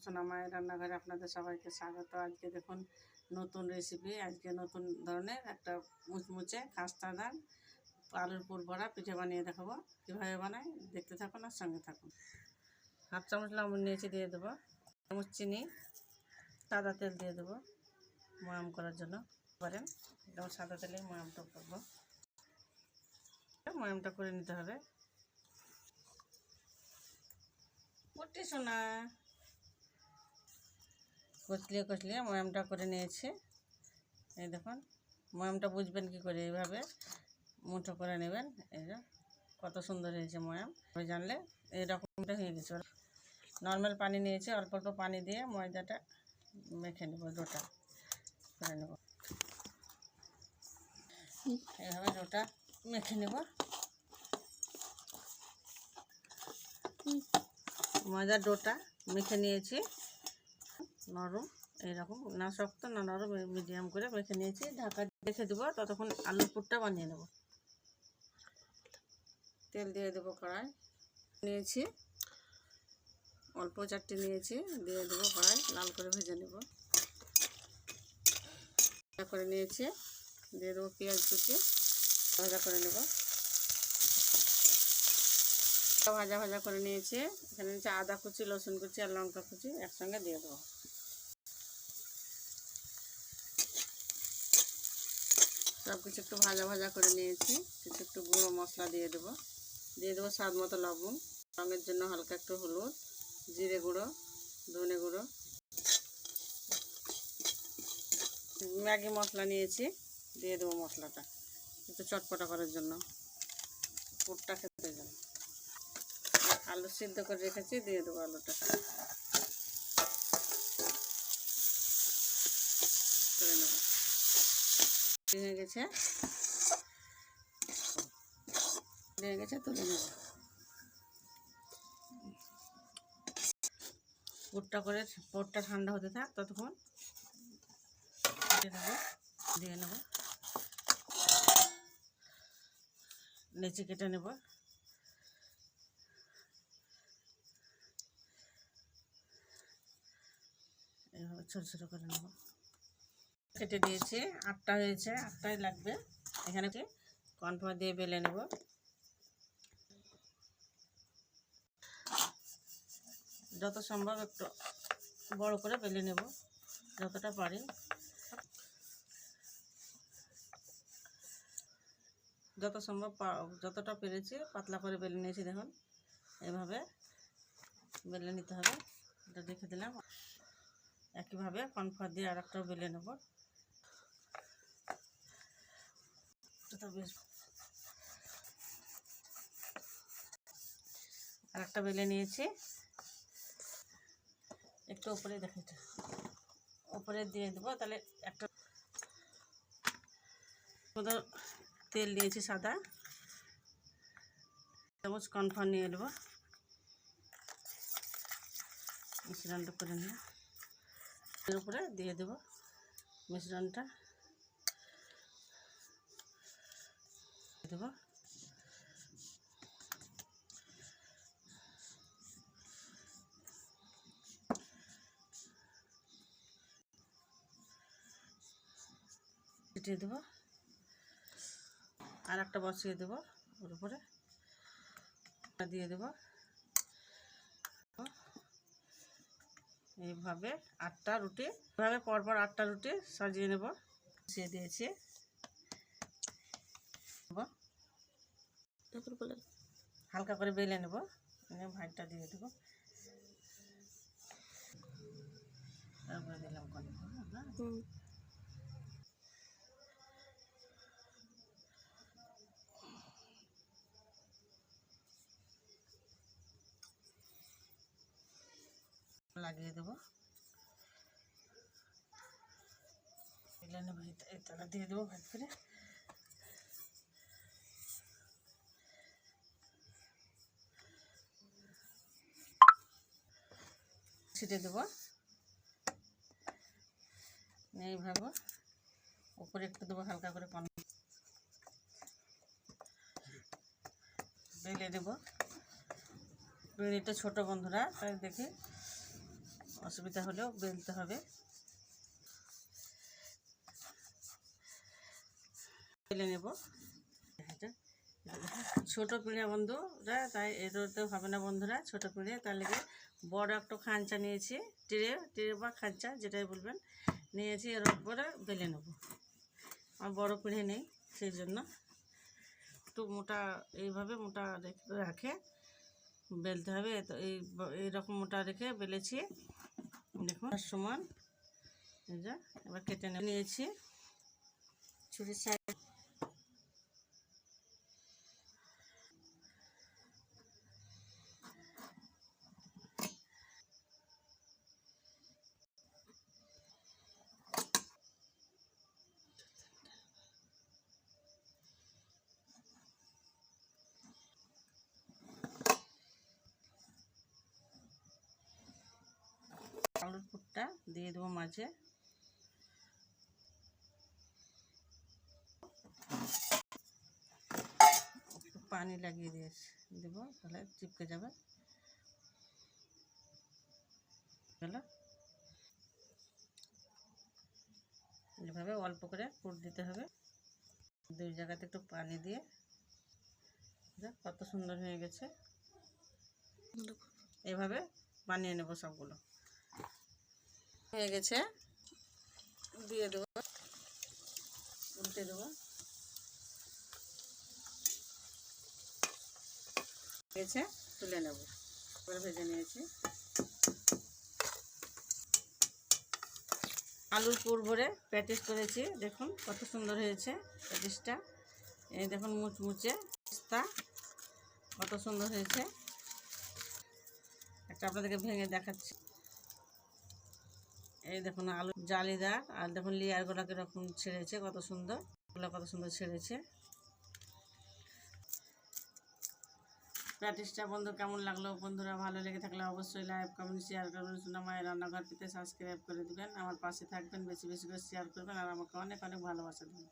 সোনা মায়ের রান্নাঘরে আপনাদের সবাইকে স্বাগত। আজকে দেখুন নতুন রেসিপি, আজকে নতুন ধরনের একটা মুচমুচে খাস্তাদার আলুর পুর ভরা পিঠে বানিয়ে দেখাবো। কীভাবে বানাই দেখতে থাকুন আর সঙ্গে থাকুন। হাফ চামচ লবণ নিয়েছি, দিয়ে দেবো। চামচ চিনি, সাদা তেল দিয়ে দেবো ময়াম করার জন্য। পারেন যেমন সাদা তেলে ময়ামটা করবো, ময়ামটা করে নিতে হবে। বটি সোনা কচলিয়ে ময়ামটা করে নিয়েছি। এই দেখুন ময়ামটা বুঝবেন কি করে, এইভাবে মুঠো করে নেবেন। এই যে কত সুন্দর হয়েছে ময়াম, জানলে এইরকমটা হয়ে গেছে। নর্মাল পানি নিয়েছি, অল্প অল্প পানি দিয়ে ময়দাটা মেখে নেব, ডোটা করে নেব। এইভাবে ডোটা মেখে নেব। ময়দার ডোটা মেখে নিয়েছি, নরম এইরকম, না শক্ত না নরম, মিডিয়াম করে মেখে নিয়েছি। ঢাকা রেখে দেবো, ততক্ষণ আলুর পুরটা বানিয়ে নেব। তেল দিয়ে দেবো, কড়াই নিয়েছি, অল্প চারটে নিয়েছি, দিয়ে দেবো কড়াই, লাল করে ভেজে নেব। করে নিয়েছি, দিয়ে দেবো পেঁয়াজ কুচি, ভাজা করে নেব। ভাজা ভাজা করে নিয়েছি। এখানে নিচে আদা কুচি, রসুন কুচি আর লঙ্কা কুচি একসঙ্গে দিয়ে দেবো। সব কিছু একটু ভাজা ভাজা করে নিয়েছি। কিছু একটু গুঁড়ো মশলা দিয়ে দেবো। দিয়ে দেবো স্বাদ মতো লবণ, রঙের জন্য হালকা একটু হলুদ, জিরে গুঁড়ো, ধনে গুঁড়ো, ম্যাগি মশলা নিয়েছি, দিয়ে দেবো মশলাটা একটু চটপটা করার জন্য, পুরটা খেতে জন্য। আলু সিদ্ধ করে রেখেছি, দিয়ে দেবো আলুটা করে নেব। হয়ে গেছে তুলে নেব। পুরটা ঠান্ডা হতে থাক, ততক্ষণ দিয়ে নেব। লেচি কেটে নেব। এভাবে ছোটো ছোটো করে নেব। কেটে দিয়েছি, 8টা হয়েছে, 8টাই লাগবে। এখানে কর্নফ্লাওয়ার দিয়ে বেলে নেব। যত সম্ভব একটু বড় করে বেলে নেব, যতটা পারি। যত সম্ভব যতটা পেরেছি পাতলা করে বেলে নিয়েছি। দেখুন এভাবে বেলে নিতে হবে। এটা রেখে দিলাম। একইভাবে কর্নফ্লাওয়ার দিয়ে আর একটাও বেলে নেব। বেশ আর একটা বেলে নিয়েছি। একটু উপরে দেখে উপরে দিয়ে দেবো, তাহলে একটা তেল দিয়েছি সাদা, চামচ কর্নফ্লাওয়ার নিয়ে নেব। মিশ্রণটা করে নেব, এর উপরে দিয়ে দেবো মিশ্রণটা দেবো। ছিটিয়ে দেবো, আর একটা বসিয়ে দেবো, ওর উপরে দিয়ে দেবো। এইভাবে 8টা রুটি, এভাবে পরপর 8টা রুটি সাজিয়ে নেব। বসিয়ে দিয়েছি, হালকা করে বেলে নেব। ভাতটা দিয়ে দেবো, তারপরে দিলাম লাগিয়ে দেবো। বেলে নেব, এই তালা দিয়ে দেবো ভাত করে। ছিটে দেবো এইভাবে। উপরে একটু দেবো হালকা করে পানি, বেলে দেবো। বেলেটা ছোটো বন্ধুরা, তাই দেখে অসুবিধা হলেও বেলতে হবে। বেলে নেব। ছোটো পিঁড়ে বন্ধুরা, তাই এটাতে হবে না বন্ধুরা, ছোটো পিঁড়ে, তার লেগে বড় একটা খাঁচা নিয়েছি, টিরে বা খাঁচা যেটাই বলবেন নিয়েছি। এর উপরে বেলে নেব। আর বড় পিঁড়ে নেই, সেই জন্য একটু মোটা, এইভাবে মোটা রাখে বেলতে হবে। তো এইরকম মোটা রেখে বেলেছি, দেখুন সমান। এই যে এবার কেটে নিয়েছি ছুরির সাইড। আলুর পুরটা দিয়ে দেবো মাঝে। একটু পানি লাগিয়ে দেবো, তাহলে চিপকে যাবে। এভাবে অল্প করে পুর দিতে হবে, দুই জায়গাতে একটু পানি দিয়ে। কত সুন্দর হয়ে গেছে। এভাবে বানিয়ে নেব সবগুলো। হয়ে গেছে, দিয়ে দেবো, উল্টে দেবো। গেছে, তুলে নেব। এবার ভেজে নিয়েছি। আলুর পুর ভরে প্যাটিস করেছি, দেখুন কত সুন্দর হয়েছে প্যাটিসটা। এই দেখুন মুচমুচে পাস্তা কত সুন্দর হয়েছে। একটা আপনাদেরকে ভেঙে দেখাচ্ছি। এই দেখুন আলু জালিদার, আর দেখুন লেয়ারগুলো কীরকম ছেড়েছে, কত সুন্দর, কত সুন্দর ছেড়েছে। প্যাটিসটা বন্ধু কেমন লাগলো বন্ধুরা? ভালো লেগে থাকলে অবশ্যই লাইক, কমেন্ট, শেয়ার করবেন। সোনা মায়ের রান্নাঘর পেতে সাবস্ক্রাইব করে দেবেন। আমার পাশে থাকবেন, বেশি বেশি করে শেয়ার করবেন, আর আমাকে অনেক অনেক ভালোবাসা দেবেন।